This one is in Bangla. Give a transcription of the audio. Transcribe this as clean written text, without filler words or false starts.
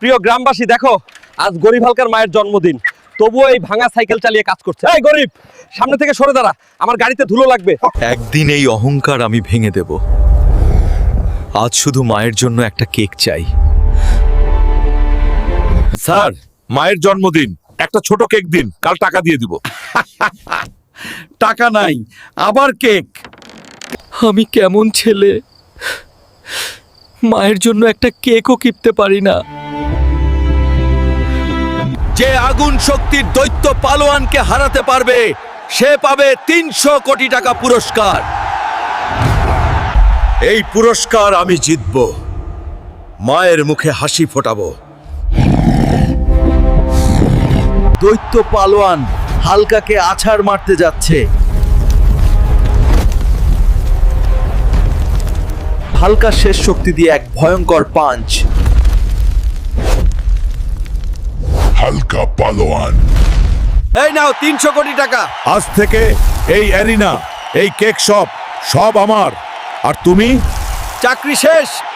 প্রিয় গ্রামবাসী দেখো, আজ গরিব হালকার মায়ের জন্মদিন, তবুও এই ভাঙা সাইকেল চালিয়ে কাজ করছে। এই গরিব, সামনে থেকে সরে দাঁড়া, আমার গাড়িতে ধুলো লাগবে। একদিন এই অহংকার আমি ভেঙে দেব। আজ শুধু মায়ের জন্য একটা কেক চাই। স্যার, মায়ের জন্মদিন, একটা ছোট কেক দিন, কাল টাকা দিয়ে দিব। টাকা নাই, আবার কেক। আমি কেমন ছেলে, মায়ের জন্য একটা কেকও কিনতে পারি না। যে আগুন শক্তির দৈত্য পালোয়ানকে হারাতে পারবে, সে পাবে 300 কোটি টাকা পুরস্কার। এই পুরস্কার আমি জিতব, মায়ের মুখে হাসি ফোটাবো। দৈত্য পালোয়ান হালকাকে আছাড় মারতে যাচ্ছে। হালকা শেষ শক্তি দিয়ে এক ভয়ঙ্কর পাঞ্চ। হালকা পালোয়ান। এই নাও 300 কোটি টাকা। আজ থেকে এই অ্যারিনা, এই কেক শপ সব আমার। আর তুমি? চাকরি শেষ।